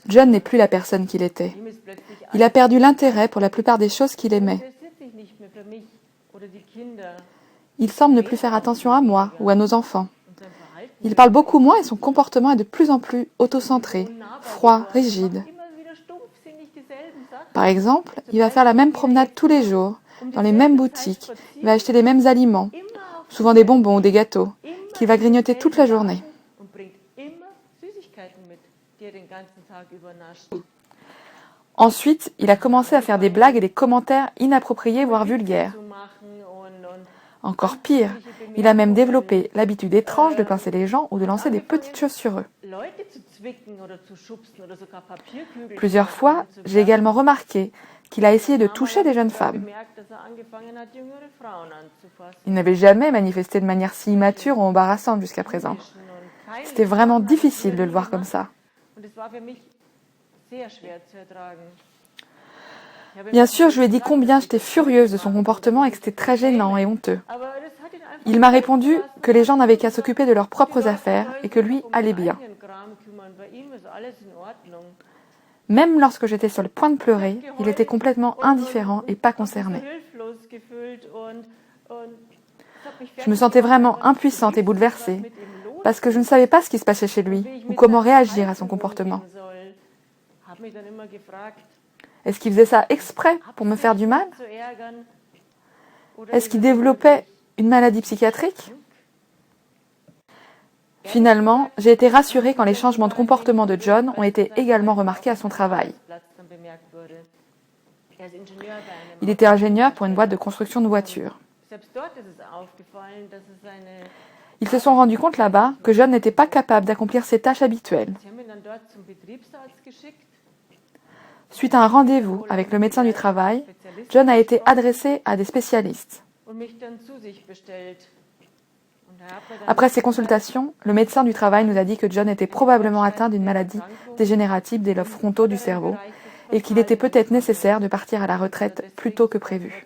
John n'est plus la personne qu'il était. Il a perdu l'intérêt pour la plupart des choses qu'il aimait. Il semble ne plus faire attention à moi ou à nos enfants. Il parle beaucoup moins et son comportement est de plus en plus autocentré, froid, rigide. Par exemple, il va faire la même promenade tous les jours, dans les mêmes boutiques, il va acheter les mêmes aliments, souvent des bonbons ou des gâteaux, qu'il va grignoter toute la journée. Ensuite, il a commencé à faire des blagues et des commentaires inappropriés, voire vulgaires. Encore pire, il a même développé l'habitude étrange de pincer les gens ou de lancer des petites choses sur eux. Plusieurs fois, j'ai également remarqué qu'il a essayé de toucher des jeunes femmes. Il n'avait jamais manifesté de manière si immature ou embarrassante jusqu'à présent. C'était vraiment difficile de le voir comme ça. Bien sûr, je lui ai dit combien j'étais furieuse de son comportement et que c'était très gênant et honteux. Il m'a répondu que les gens n'avaient qu'à s'occuper de leurs propres affaires et que lui allait bien. Même lorsque j'étais sur le point de pleurer, il était complètement indifférent et pas concerné. Je me sentais vraiment impuissante et bouleversée, parce que je ne savais pas ce qui se passait chez lui ou comment réagir à son comportement. Est-ce qu'il faisait ça exprès pour me faire du mal? Est-ce qu'il développait une maladie psychiatrique? Finalement, j'ai été rassurée quand les changements de comportement de John ont été également remarqués à son travail. Il était ingénieur pour une boîte de construction de voitures. Ils se sont rendus compte là-bas que John n'était pas capable d'accomplir ses tâches habituelles. Suite à un rendez-vous avec le médecin du travail, John a été adressé à des spécialistes. Après ces consultations, le médecin du travail nous a dit que John était probablement atteint d'une maladie dégénérative des lobes frontaux du cerveau et qu'il était peut-être nécessaire de partir à la retraite plus tôt que prévu.